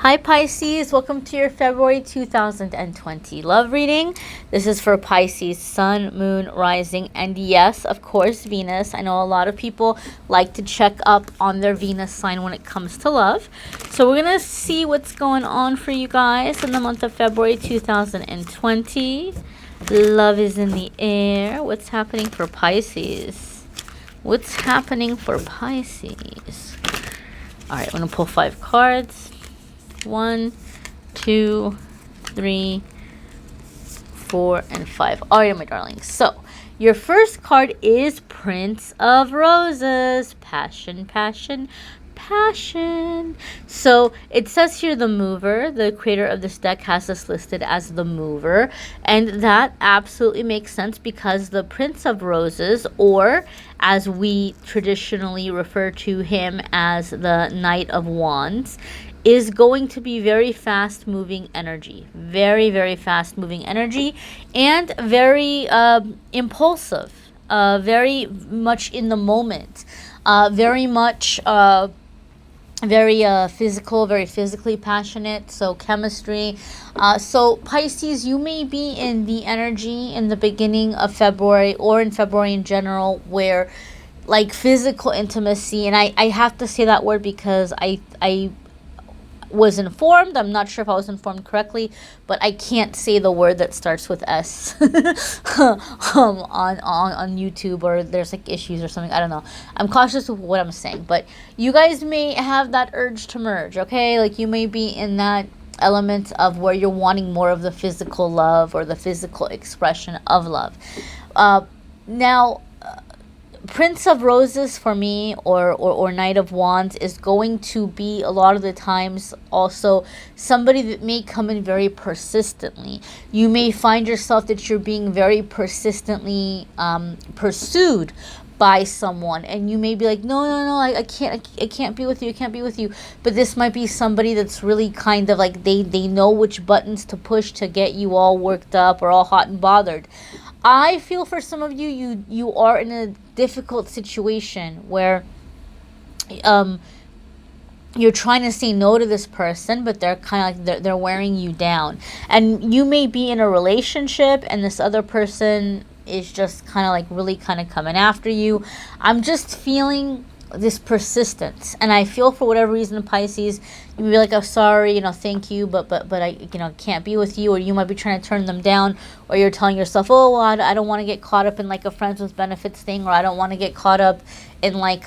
Hi Pisces, welcome to your February 2020 love reading. This is for Pisces, Sun, Moon, Rising, and yes, of course, Venus. I know a lot of people like to check up on their Venus sign when it comes to love. So we're going to see what's going on for you guys in the month of February 2020. Love is in the air. What's happening for Pisces? What's happening for Pisces? All right, I'm going to pull 5 cards. 1, 2, 3, 4, and 5. All right, my darlings. So your first card is Prince of Roses. Passion, passion, passion. So it says here the mover. The creator of this deck has this listed as the mover, and that absolutely makes sense because the Prince of Roses, or as we traditionally refer to him as the Knight of Wands, is going to be very fast moving energy, very, very fast moving energy, and very impulsive, very much in the moment, very much very physical, very physically passionate. So chemistry. So Pisces, you may be in the energy in the beginning of February or in February in general where like physical intimacy, and I have to say that word because I was informed. I'm not sure if I was informed correctly, but I can't say the word that starts with S on YouTube, or there's like issues or something. I don't know. I'm cautious with what I'm saying, but you guys may have that urge to merge, okay? Like you may be in that element of where you're wanting more of the physical love or the physical expression of love. Now, Prince of Roses for me, or Knight of Wands, is going to be a lot of the times also somebody that may come in very persistently. You may find yourself that you're being very persistently pursued by someone, and you may be like, no, I can't be with you, I can't be with you. But this might be somebody that's really kind of like they know which buttons to push to get you all worked up or all hot and bothered. I feel for some of you, you are in a difficult situation where you're trying to say no to this person, but they're kind of like they're wearing you down. And you may be in a relationship and this other person is just kind of like really kind of coming after you. I'm just feeling this persistence, and I feel for whatever reason, Pisces, you may be like, oh, sorry, thank you, but I, can't be with you. Or you might be trying to turn them down, or you're telling yourself, oh, well, I don't want to get caught up in like a friends with benefits thing, or I don't want to get caught up in like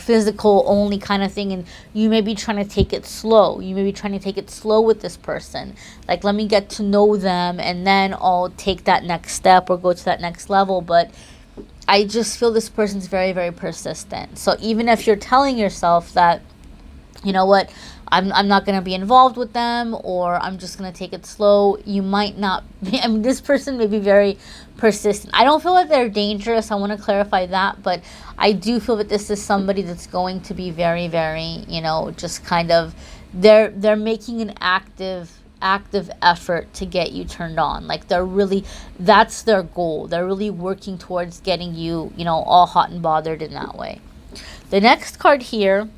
physical only kind of thing. And you may be trying to take it slow. You may be trying to take it slow with this person. Like, let me get to know them, and then I'll take that next step or go to that next level. But I just feel this person's very, very persistent. So even if you're telling yourself that, you know what, I'm not going to be involved with them, or I'm just going to take it slow, you might not be. I mean, this person may be very persistent. I don't feel like they're dangerous. I want to clarify that. But I do feel that this is somebody that's going to be very, very, just kind of, they're making an active effort to get you turned on. Like that's their goal. They're really working towards getting you, all hot and bothered in that way. The next card here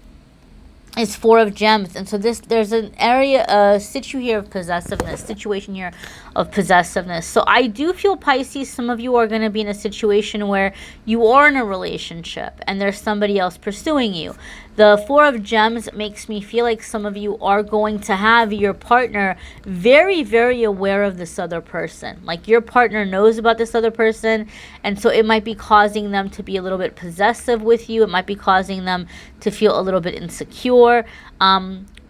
is 4 of Gems, and so there's an situation here of possessiveness. So I do feel, Pisces, some of you are going to be in a situation where you are in a relationship and there's somebody else pursuing you. The 4 of Gems makes me feel like some of you are going to have your partner very, very aware of this other person. Like your partner knows about this other person, and so it might be causing them to be a little bit possessive with you. It might be causing them to feel a little bit insecure.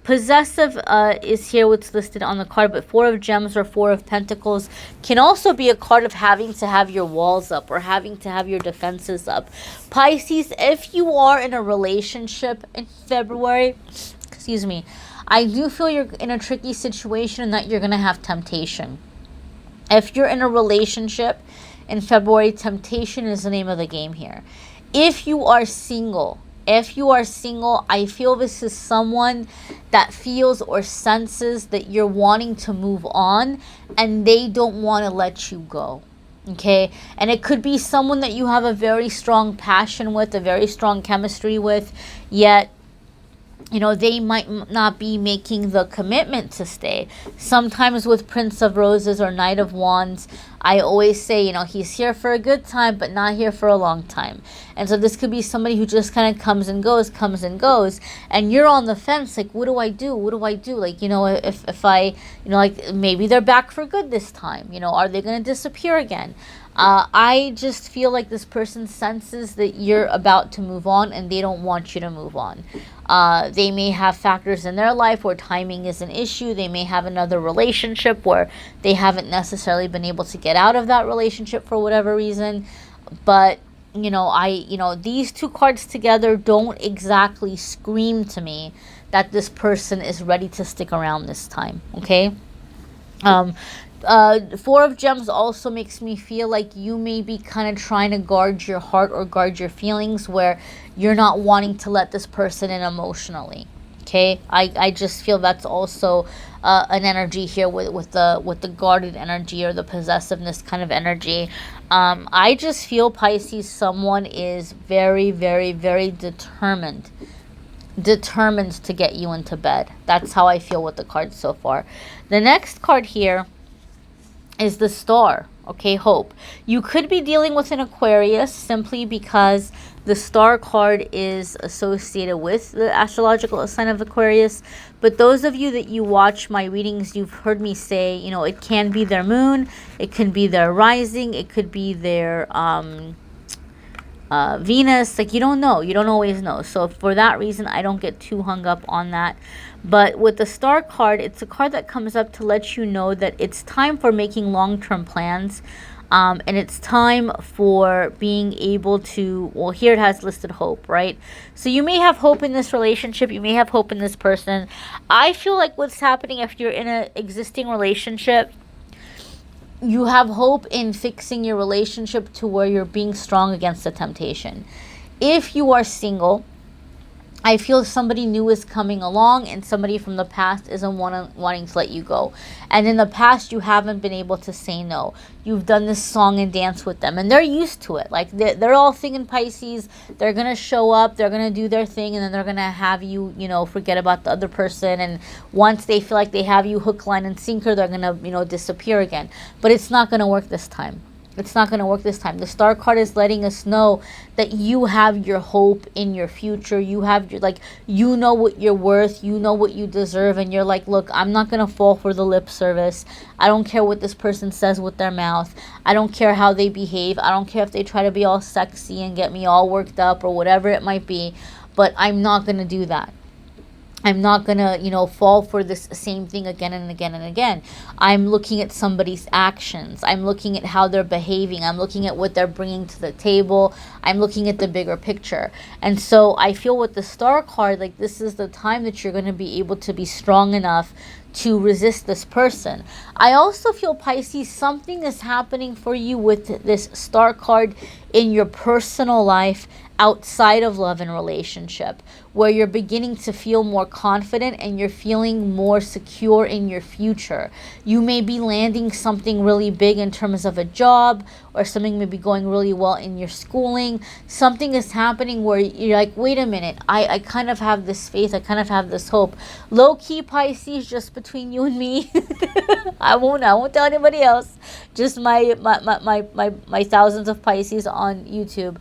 Possessive is here what's listed on the card, but 4 of Gems or 4 of Pentacles can also be a card of having to have your walls up or having to have your defenses up. Pisces, if you are in a relationship in February, I do feel you're in a tricky situation and that you're going to have temptation. If you're in a relationship in February, temptation is the name of the game here. If you are single, I feel this is someone that feels or senses that you're wanting to move on and they don't want to let you go. Okay? And it could be someone that you have a very strong passion with, a very strong chemistry with, yet you know, they might not be making the commitment to stay. Sometimes with Prince of Roses or Knight of Wands, I always say, you know, he's here for a good time, but not here for a long time. And so this could be somebody who just kind of comes and goes, and you're on the fence, like, what do I do? What do I do? Like, you know, if I, you know, like, maybe they're back for good this time. You know, are they going to disappear again? I just feel like this person senses that you're about to move on and they don't want you to move on. They may have factors in their life where timing is an issue. They may have another relationship where they haven't necessarily been able to get out of that relationship for whatever reason. But, you know, these two cards together don't exactly scream to me that this person is ready to stick around this time, okay? Four of Gems also makes me feel like you may be kind of trying to guard your heart or guard your feelings, where you're not wanting to let this person in emotionally. Okay, I just feel that's also an energy here with the guarded energy or the possessiveness kind of energy. I just feel, Pisces, someone is very, very, very determined to get you into bed. That's how I feel with the cards so far. The next card here is the Star, okay, Hope. You could be dealing with an Aquarius simply because the Star card is associated with the astrological sign of Aquarius. But those of you that you watch my readings, you've heard me say, you know, it can be their moon, it can be their rising, it could be their Venus. Like, you don't know. You don't always know. So for that reason, I don't get too hung up on that. But with the Star card, it's a card that comes up to let you know that it's time for making long-term plans. And it's time for being able to, well, here it has listed hope, right? So you may have hope in this relationship. You may have hope in this person. I feel like what's happening if you're in an existing relationship, you have hope in fixing your relationship to where you're being strong against the temptation. If you are single, I feel somebody new is coming along and somebody from the past isn't wanting to let you go. And in the past, you haven't been able to say no. You've done this song and dance with them, and they're used to it. Like, they're all thinking Pisces. They're going to show up, they're going to do their thing, and then they're going to have you, you know, forget about the other person. And once they feel like they have you hook, line, and sinker, they're going to, you know, disappear again. But it's not going to work this time. It's not going to work this time. The Star card is letting us know that you have your hope in your future. You have your, like, you know what you're worth. You know what you deserve. And you're like, look, I'm not going to fall for the lip service. I don't care what this person says with their mouth. I don't care how they behave. I don't care if they try to be all sexy and get me all worked up or whatever it might be. But I'm not going to do that. I'm not going to, you know, fall for this same thing again and again and again. I'm looking at somebody's actions. I'm looking at how they're behaving. I'm looking at what they're bringing to the table. I'm looking at the bigger picture. And so I feel with the Star card, like, this is the time that you're going to be able to be strong enough to resist this person. I also feel, Pisces, something is happening for you with this Star card in your personal life outside of love and relationship, where you're beginning to feel more confident and you're feeling more secure in your future. You may be landing something really big in terms of a job, or something may be going really well in your schooling. Something is happening where you're like, wait a minute, I kind of have this faith, I kind of have this hope. Low-key, Pisces, just between you and me. I won't tell anybody else. Just my thousands of Pisces on YouTube.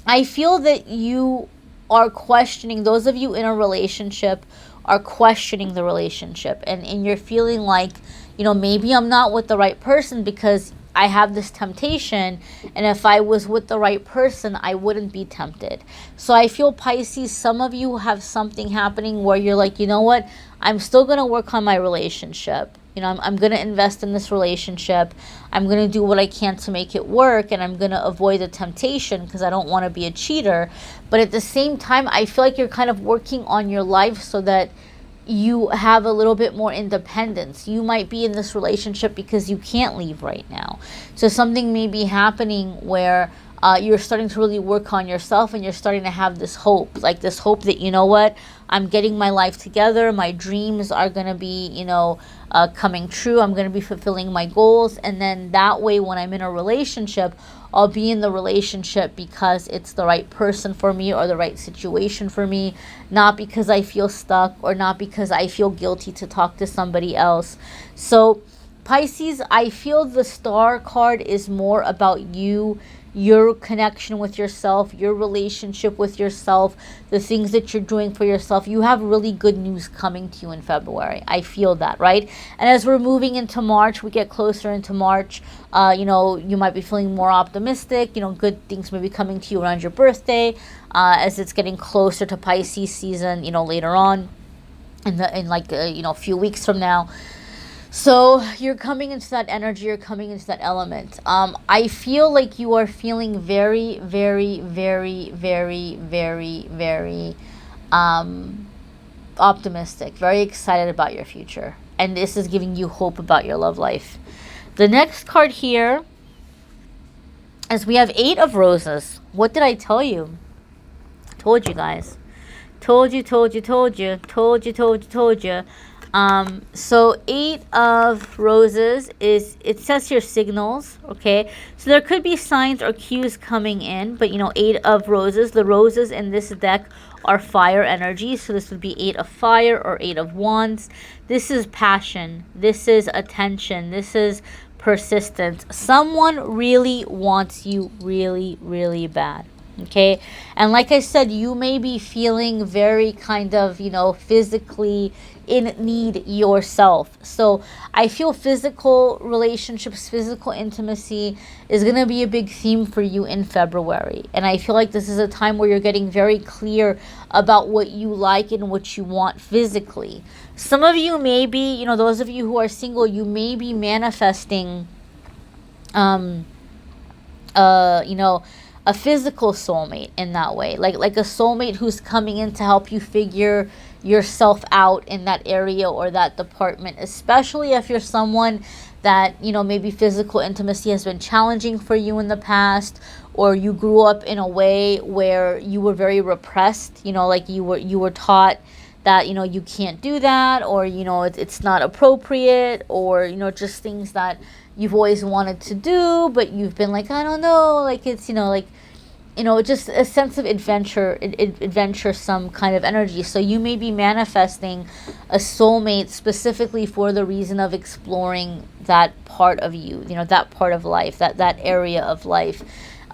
I feel that you are questioning, those of you in a relationship are questioning the relationship, and you're feeling like, you know, maybe I'm not with the right person because I have this temptation, and if I was with the right person, I wouldn't be tempted. So I feel, Pisces, some of you have something happening where you're like, you know what, I'm still going to work on my relationship. You know, I'm going to invest in this relationship. I'm going to do what I can to make it work, and I'm going to avoid the temptation because I don't want to be a cheater. But at the same time, I feel like you're kind of working on your life so that you have a little bit more independence. You might be in this relationship because you can't leave right now. So something may be happening where you're starting to really work on yourself, and you're starting to have this hope, like this hope that, you know what, I'm getting my life together, my dreams are going to be, you know, coming true, I'm going to be fulfilling my goals. And then that way, when I'm in a relationship, I'll be in the relationship because it's the right person for me or the right situation for me, not because I feel stuck or not because I feel guilty to talk to somebody else. So Pisces, I feel the Star card is more about you, your connection with yourself, your relationship with yourself, the things that you're doing for yourself. You have really good news coming to you in February. I feel that, right? And as we're moving into March, we get closer into March, you know, you might be feeling more optimistic, you know, good things may be coming to you around your birthday, as it's getting closer to Pisces season, you know, later on in you know, a few weeks from now. So you're coming into that energy, you're coming into that element. I feel like you are feeling very, very, very, very, very, very optimistic, very excited about your future. And this is giving you hope about your love life. The next card here is we have 8 of Roses. What did I tell you? Told you guys. Told you. So 8 of Roses is, it says here signals, okay? So there could be signs or cues coming in, but you know, 8 of Roses, the roses in this deck are fire energy. So this would be 8 of Fire or 8 of Wands. This is passion. This is attention. This is persistence. Someone really wants you really, really bad. Okay, and like I said, you may be feeling very kind of, you know, physically in need yourself. So I feel physical relationships, physical intimacy is going to be a big theme for you in February. And I feel like this is a time where you're getting very clear about what you like and what you want physically. Some of you may be, you know, those of you who are single, you may be manifesting, you know, a physical soulmate in that way, like a soulmate who's coming in to help you figure yourself out in that area or that department, especially if you're someone that, you know, maybe physical intimacy has been challenging for you in the past, or you grew up in a way where you were very repressed, you know, like you were taught that, you know, you can't do that, or, you know, it's not appropriate, or, you know, just things that you've always wanted to do, but you've been like, I don't know, like it's, you know, like, you know, just a sense of adventuresome kind of energy. So you may be manifesting a soulmate specifically for the reason of exploring that part of you, you know, that part of life, that area of life.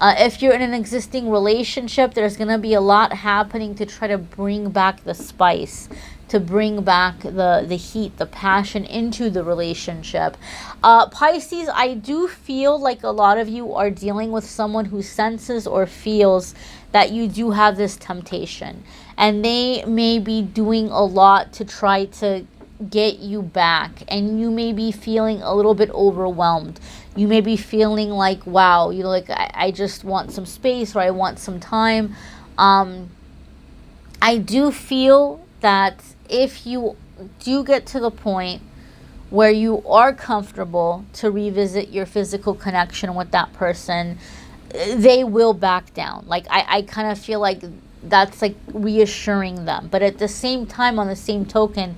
If you're in an existing relationship, there's going to be a lot happening to try to bring back the spice, to bring back the heat, the passion into the relationship. Pisces, I do feel like a lot of you are dealing with someone who senses or feels that you do have this temptation. And they may be doing a lot to try to get you back. And you may be feeling a little bit overwhelmed. You may be feeling like, wow, you know, like I just want some space, or I want some time. I do feel that if you do get to the point where you are comfortable to revisit your physical connection with that person, they will back down. Like I kind of feel like that's like reassuring them. But at the same time, on the same token,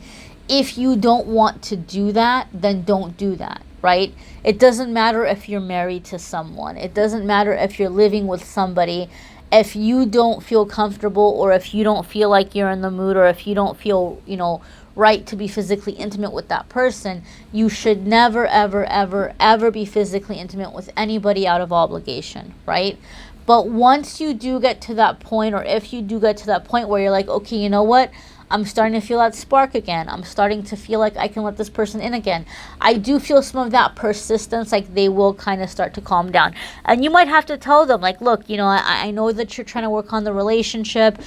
if you don't want to do that, then don't do that, right? It doesn't matter if you're married to someone. It doesn't matter if you're living with somebody. If you don't feel comfortable, or if you don't feel like you're in the mood, or if you don't feel, you know, right to be physically intimate with that person, you should never, ever, ever, ever be physically intimate with anybody out of obligation, right? But once you do get to that point, or if you do get to that point where you're like, okay, you know what? I'm starting to feel that spark again. I'm starting to feel like I can let this person in again. I do feel some of that persistence, like they will kind of start to calm down. And you might have to tell them, like, look, you know, I know that you're trying to work on the relationship.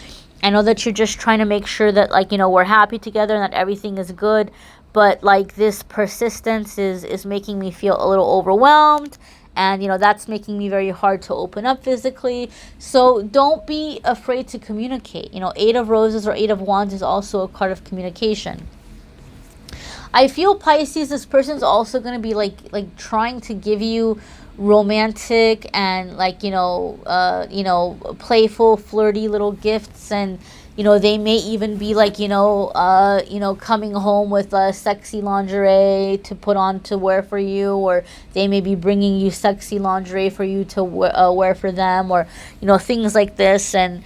I know that you're just trying to make sure that, like, you know, we're happy together and that everything is good. But, like, this persistence is making me feel a little overwhelmed. And, you know, that's making me very hard to open up physically. So don't be afraid to communicate. You know, 8 of Roses or 8 of Wands is also a card of communication. I feel, Pisces, this person's also going to be like trying to give you romantic and like, playful, flirty little gifts. And they may even be like, coming home with sexy lingerie to put on to wear for you, or they may be bringing you sexy lingerie for you to wear for them, or things like this. And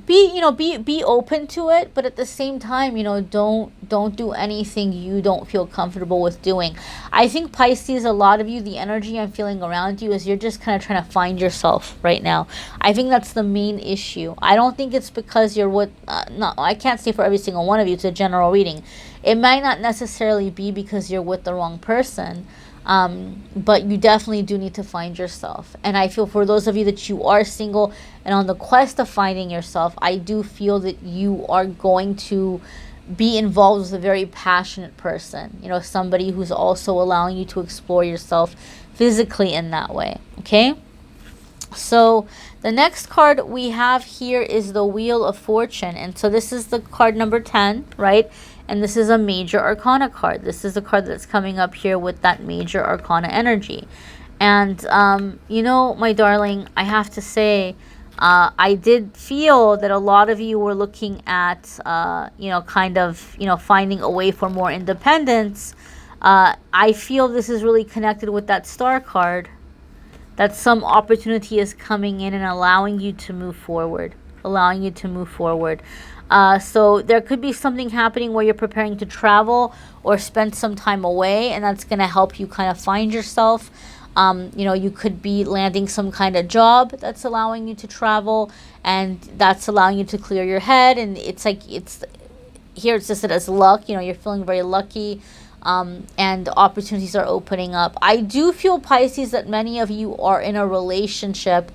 be open to it, but at the same time, don't do anything you don't feel comfortable with doing. I think Pisces, a lot of you, the energy I'm feeling around you is you're just kind of trying to find yourself right now. I think that's the main issue. I don't think it's because you're with no, I can't say for every single one of you, it's a general reading. It might not necessarily be because you're with the wrong person. But you definitely do need to find yourself. And I feel for those of you that you are single and on the quest of finding yourself, I do feel that you are going to be involved with a very passionate person. Somebody who's also allowing you to explore yourself physically in that way. Okay? So the next card we have here is the Wheel of Fortune. And so this is the card number 10, right? And this is a major arcana card. This is a card that's coming up here with that major arcana energy. And, my darling, I have to say, I did feel that a lot of you were looking at, finding a way for more independence. I feel this is really connected with that Star card, that some opportunity is coming in and allowing you to move forward. So there could be something happening where you're preparing to travel or spend some time away, and that's going to help you kind of find yourself. You could be landing some kind of job that's allowing you to travel, and that's allowing you to clear your head. And it's just that as luck, you're feeling very lucky, and opportunities are opening up. I do feel, Pisces, that many of you are in a relationship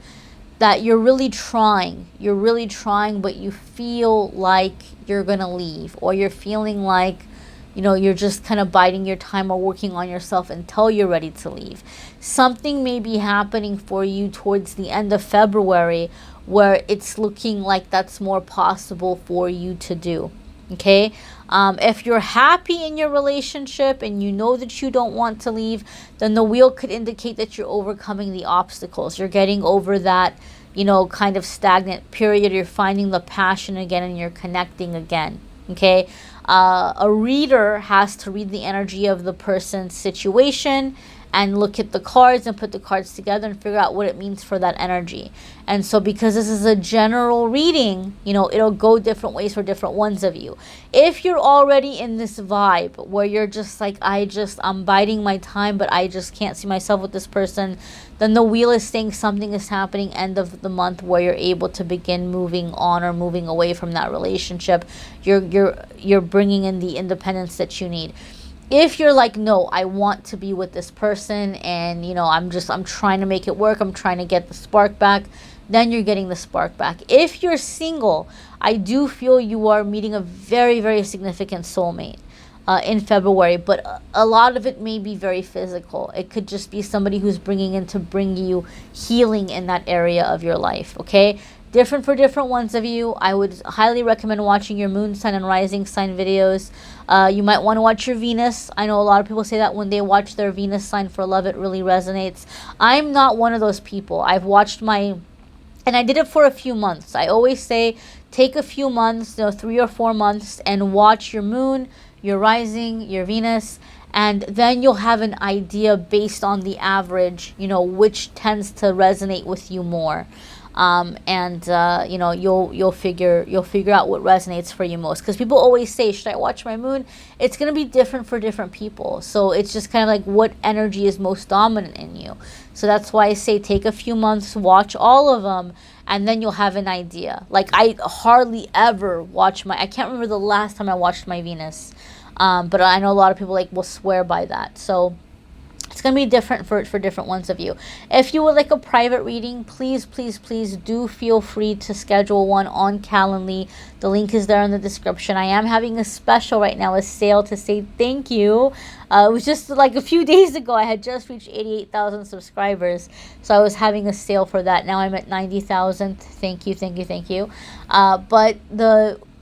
that you're really trying, but you feel like you're going to leave, or you're feeling like, you're just kind of biding your time or working on yourself until you're ready to leave. Something may be happening for you towards the end of February where it's looking like that's more possible for you to do. Okay? If you're happy in your relationship and you know that you don't want to leave, then the wheel could indicate that you're overcoming the obstacles. You're getting over that, kind of stagnant period. You're finding the passion again and you're connecting again. Okay? A reader has to read the energy of the person's situation and look at the cards and put the cards together and figure out what it means for that energy. And so because this is a general reading, it'll go different ways for different ones of you. If you're already in this vibe where you're just like, I'm biding my time, but I just can't see myself with this person, then the wheel is saying something is happening end of the month where you're able to begin moving on or moving away from that relationship. You're bringing in the independence that you need. If you're like, no, I want to be with this person and, I'm trying to make it work, I'm trying to get the spark back, then you're getting the spark back. If you're single, I do feel you are meeting a very, very significant soulmate in February, but a lot of it may be very physical. It could just be somebody who's bringing you healing in that area of your life, okay? Different for different ones of you. I would highly recommend watching your moon sign and rising sign videos. You might want to watch your Venus. I know a lot of people say that when they watch their Venus sign for love, it really resonates. I'm not one of those people. I've watched and I did it for a few months. I always say take a few months, 3 or 4 months, and watch your moon, your rising, your Venus, and then you'll have an idea based on the average, which tends to resonate with you more. You'll figure out what resonates for you most, because people always say, should I watch my moon? It's going to be different for different people, so it's just kind of like what energy is most dominant in you. So that's why I say take a few months, watch all of them, and then you'll have an idea. Like, I hardly ever watch I can't remember the last time I watched my Venus, but I know a lot of people will swear by that. So it's going to be different for different ones of you. If you would like a private reading, please do feel free to schedule one on Calendly. The link is there in the description. I am having a special right now, a sale to say thank you. It was just like a few days ago. I had just reached 88,000 subscribers. So I was having a sale for that. Now I'm at 90,000. Thank you. But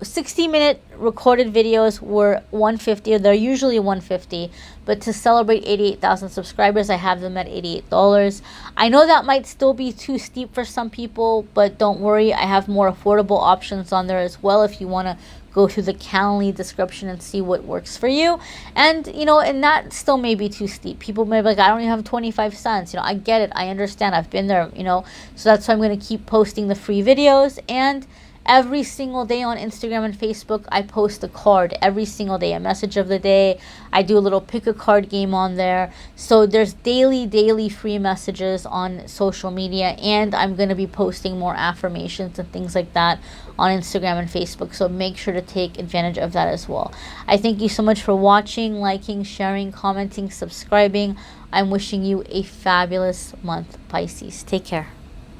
60-minute recorded videos were $150. They're usually $150, but to celebrate 88,000 subscribers, I have them at $88. I know that might still be too steep for some people, but don't worry, I have more affordable options on there as well if you want to go through the Calendly description and see what works for you. And and that still may be too steep. People may be like, I don't even have 25 cents. I get it, I understand, I've been there. So that's why I'm going to keep posting the free videos. And every single day on Instagram and Facebook, I post a card every single day, a message of the day. I do a little pick a card game on there. So there's daily free messages on social media, and I'm going to be posting more affirmations and things like that on Instagram and Facebook. So make sure to take advantage of that as well. I thank you so much for watching, liking, sharing, commenting, subscribing. I'm wishing you a fabulous month, Pisces. Take care.